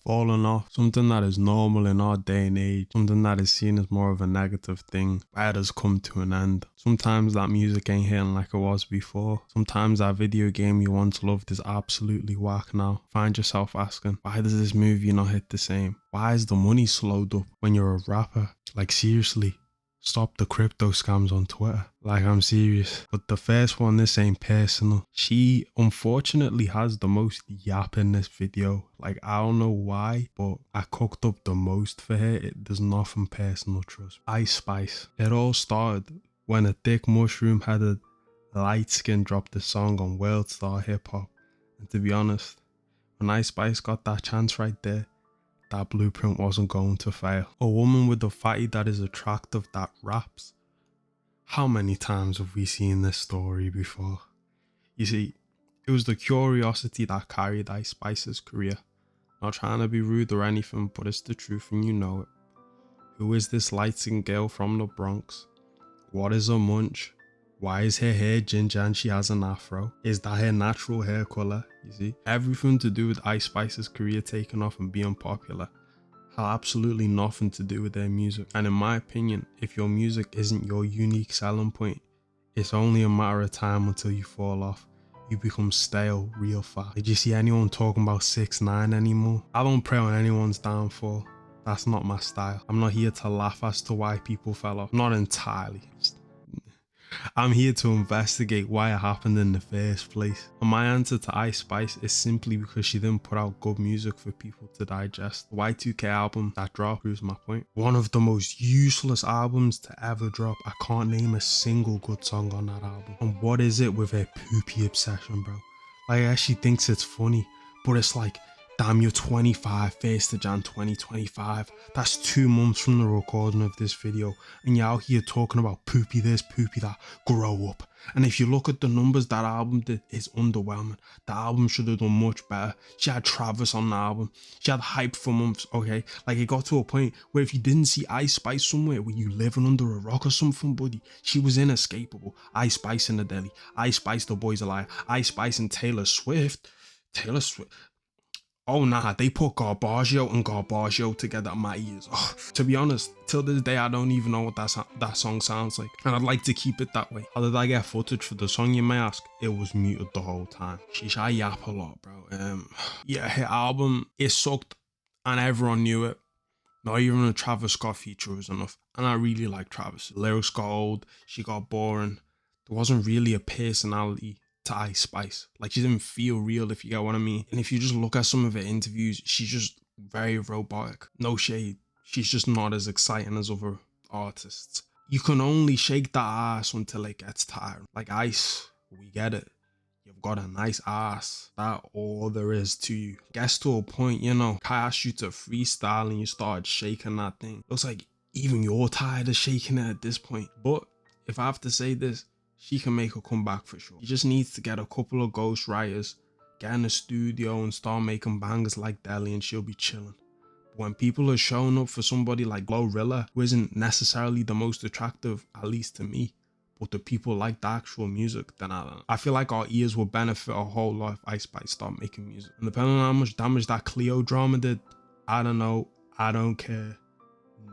Falling off, something that is normal in our day and age, something that is seen as more of a negative thing, that has come to an end. Sometimes that music ain't hitting like it was before. Sometimes that video game you once loved is absolutely whack now. Find yourself asking, why does this movie not hit the same? Why is the money slowed up when you're a rapper? Like seriously. Stop the crypto scams on Twitter. Like, I'm serious. But the first one, this ain't personal. She unfortunately has the most yap in this video. Like, I don't know why, but I cooked up the most for her. There's nothing personal, trust me. Ice Spice. It all started when a thick mushroom headed light skin dropped the song on World Star Hip Hop. And to be honest, when Ice Spice got that chance right there, that blueprint wasn't going to fail. A woman with a fatty that is attractive that raps. How many times have we seen this story before? You see, it was the curiosity that carried Ice Spice's career. Not trying to be rude or anything, but it's the truth and you know it. Who is this light-skinned girl from the Bronx? What is her munch? Why is her hair ginger and she has an afro? Is that her natural hair colour? You see, everything to do with Ice Spice's career taking off and being popular had absolutely nothing to do with their music. And in my opinion, if your music isn't your unique selling point, it's only a matter of time until you fall off. You become stale real fast. Did you see anyone talking about 6ix9ine anymore? I don't pray on anyone's downfall. That's not my style. I'm not here to laugh as to why people fell off. Not entirely. I'm here to investigate why it happened in the first place. And my answer to Ice Spice is simply because she didn't put out good music for people to digest. The Y2K album that dropped proves my point. One of the most useless albums to ever drop. I can't name a single good song on that album. And what is it with her poopy obsession, bro? Like, yeah, she thinks it's funny, but it's like, damn, you're 25, 1st of Jan 2025. That's 2 months from the recording of this video. And you're out here talking about poopy this, poopy that, grow up. And if you look at the numbers that album did, it's underwhelming. The album should have done much better. She had Travis on the album. She had hype for months, okay? Like, it got to a point where if you didn't see Ice Spice somewhere, were you living under a rock or something, buddy? She was inescapable. Ice Spice in the deli. Ice Spice, the boys alive. Ice Spice and Taylor Swift. Oh nah, they put Garbaggio and Garbaggio together in my ears. Oh, to be honest, till this day I don't even know what that song sounds like. And I'd like to keep it that way. How did I get footage for the song, you may ask? It was muted the whole time. Sheesh, I yap a lot, bro. Yeah, her album, it sucked and everyone knew it. Not even a Travis Scott feature was enough. And I really like Travis. The lyrics got old, she got boring. There wasn't really a personality to Ice Spice. Like, she didn't feel real, if you get what I mean. And if you just look at some of her interviews, she's just very robotic. No shade. She's just not as exciting as other artists. You can only shake that ass until it gets tired. Like Ice, we get it. You've got a nice ass. That's all there is to you. Gets to a point, you know, I asked you to freestyle and you started shaking that thing. Looks like even you're tired of shaking it at this point. But if I have to say this, she can make a comeback for sure. She just needs to get a couple of ghost writers, get in the studio and start making bangers like Deli and she'll be chilling. But when people are showing up for somebody like Glorilla, who isn't necessarily the most attractive, at least to me, but the people like the actual music, then I feel like our ears will benefit a whole lot if Ice Spice start making music. And depending on how much damage that Cleo drama did, I don't know, I don't care.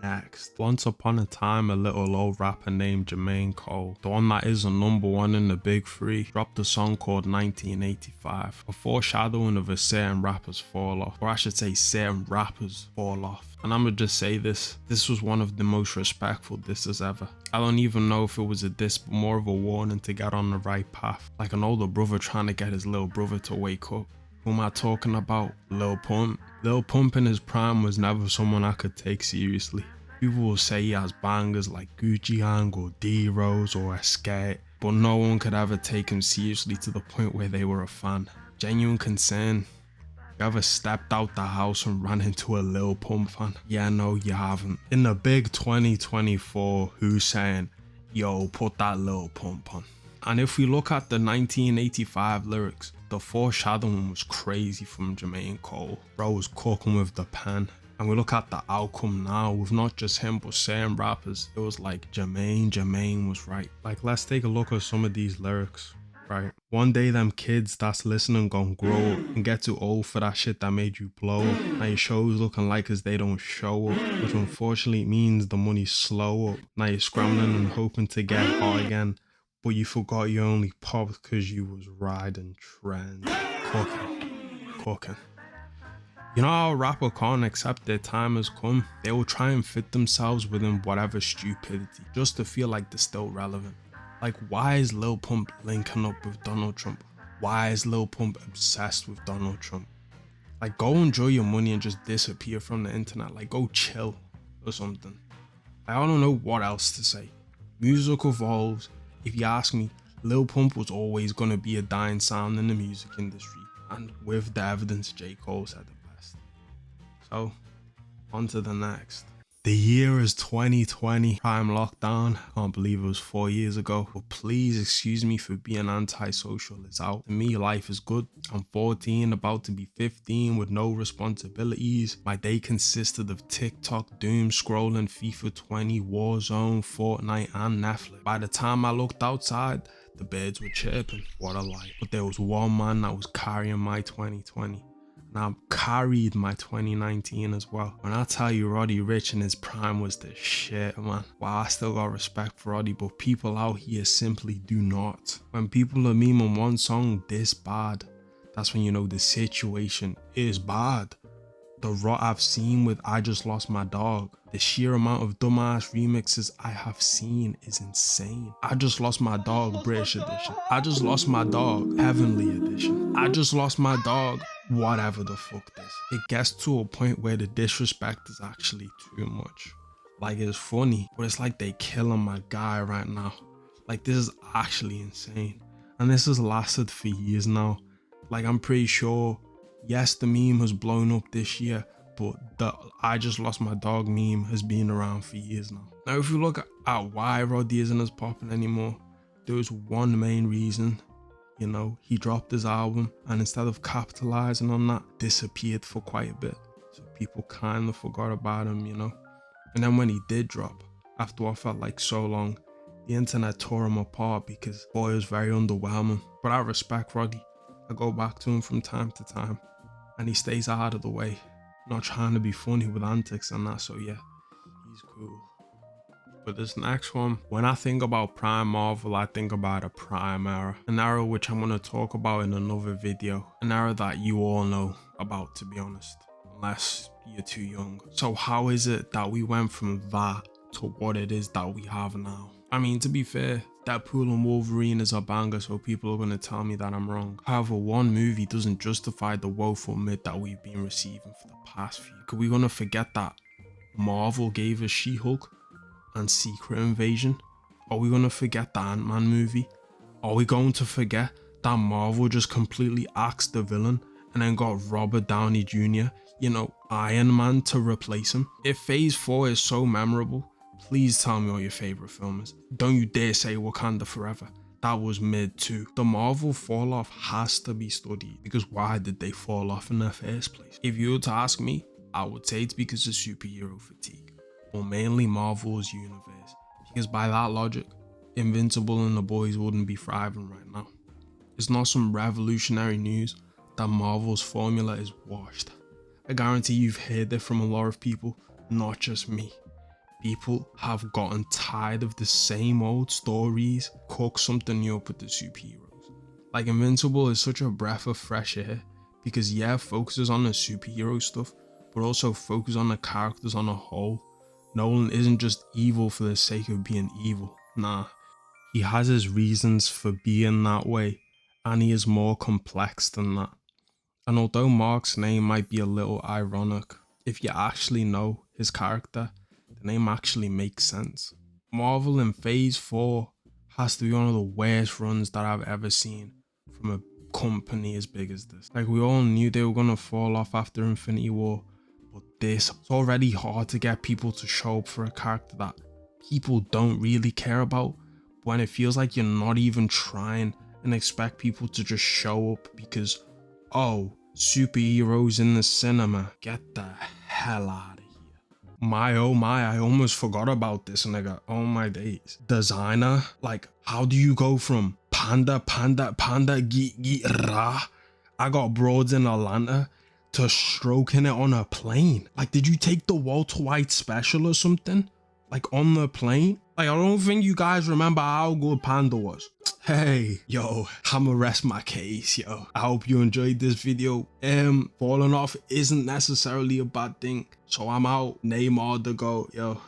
Next, once upon a time, a little old rapper named Jermaine Cole, the one that is a #1 in the big three, dropped a song called 1985, a foreshadowing of a certain rapper's fall off, or I should say certain rappers fall off. And I'ma just say this was one of the most respectful disses ever. I don't even know if it was a diss, but more of a warning to get on the right path, like an older brother trying to get his little brother to wake up. Who am I talking about? Lil Pump. Lil Pump in his prime was never someone I could take seriously. People will say he has bangers like Gucci Gang or D-Rose or Escape, but no one could ever take him seriously to the point where they were a fan. Genuine concern. You ever stepped out the house and ran into a Lil Pump fan? Yeah, no, you haven't. In the big 2024, who's saying, yo, put that Lil Pump on? And if we look at the 1985 lyrics, the foreshadowing was crazy from Jermaine Cole. Bro was cooking with the pen. And we look at the outcome now with not just him but certain rappers. It was like Jermaine was right. Like, let's take a look at some of these lyrics. right? One day them kids that's listening gon' grow up and get too old for that shit that made you blow up. Now your show's looking like as they don't show up, which unfortunately means the money's slow up. Now you're scrambling and hoping to get hot again, but you forgot you only popped cause you was riding trends. Cooking. You know how a rapper can't accept their time has come? They will try and fit themselves within whatever stupidity, just to feel like they're still relevant. Like, why is Lil Pump linking up with Donald Trump? Why is Lil Pump obsessed with Donald Trump? Like, go enjoy your money and just disappear from the internet. Like, go chill or something. I don't know what else to say. Music evolves. If you ask me, Lil Pump was always gonna be a dying sound in the music industry. And with the evidence, J. Cole said it best. So, on to the next. The year is 2020, prime lockdown. Can't believe it was 4 years ago. But please excuse me for being antisocial. It's out. To me, life is good. I'm 14, about to be 15 with no responsibilities. My day consisted of TikTok, doom scrolling, FIFA 20, Warzone, Fortnite, and Netflix. By the time I looked outside, the birds were chirping. What a life. But there was one man that was carrying my 2020. And I carried my 2019 as well. When I tell you Roddy Ricch in his prime was the shit, man. Wow, I still got respect for Roddy, but people out here simply do not. When people are memeing one song this bad, that's when you know the situation is bad. The rot I've seen with I Just Lost My Dog, the sheer amount of dumbass remixes I have seen is insane. I Just Lost My Dog British edition. I Just Lost My Dog Heavenly edition. I Just Lost My Dog whatever the fuck this. It gets to a point where the disrespect is actually too much. Like, it's funny, but it's like they killing my guy right now. Like, this is actually insane. And this has lasted for years now. Like, I'm pretty sure, yes, the meme has blown up this year, but the I Just Lost My Dog meme has been around for years now. Now, if you look at why Roddy isn't as popping anymore, there's one main reason. You know, he dropped his album and instead of capitalizing on that, disappeared for quite a bit. So people kind of forgot about him, you know. And then when he did drop, after what felt like so long, the internet tore him apart because boy, it was very underwhelming. But I respect Roddy. I go back to him from time to time and he stays out of the way, not trying to be funny with antics and that. So yeah, he's cool. But this next one, when I think about Prime Marvel, I think about a Prime era. An era which I'm going to talk about in another video. An era that you all know about, to be honest. Unless you're too young. So how is it that we went from that to what it is that we have now? I mean, to be fair, Deadpool and Wolverine is a banger, so people are going to tell me that I'm wrong. However, one movie doesn't justify the woeful mid that we've been receiving for the past few. Are we going to forget that Marvel gave us She-Hulk and Secret Invasion? Are we gonna forget the Ant-Man movie? Are we going to forget that Marvel just completely axed the villain and then got Robert Downey Jr., you know, Iron Man, to replace him? If Phase 4 is so memorable, please tell me what your favorite film is. Don't you dare say Wakanda Forever. That was mid too. The Marvel fall off has to be studied, because why did they fall off in the first place? If you were to ask me, I would say it's because of superhero fatigue. Or mainly Marvel's universe, because by that logic, Invincible and the boys wouldn't be thriving right now. It's not some revolutionary news that Marvel's formula is washed. I guarantee you've heard it from a lot of people, not just me. People have gotten tired of the same old stories. Cook something new up with the superheroes. Like, Invincible is such a breath of fresh air, because yeah, it focuses on the superhero stuff, but also focuses on the characters on a whole. Nolan isn't just evil for the sake of being evil. Nah, he has his reasons for being that way, and he is more complex than that. And although Mark's name might be a little ironic, if you actually know his character, the name actually makes sense. Marvel in Phase 4 has to be one of the worst runs that I've ever seen from a company as big as this. Like, we all knew they were gonna fall off after Infinity War, but this, it's already hard to get people to show up for a character that people don't really care about, when it feels like you're not even trying and expect people to just show up because, oh, superheroes in the cinema. Get the hell out of here. My oh my, I almost forgot about this, nigga. Oh my days. Designer, like, how do you go from panda, geet, rah. I got broads in Atlanta to stroking it on a plane. Like, did you take the Walter White special or something? Like, on the plane? Like, I don't think you guys remember how good Panda was. Hey, yo, I'ma rest my case, yo. I hope you enjoyed this video. Falling off isn't necessarily a bad thing. So I'm out. Neymar the GOAT, yo.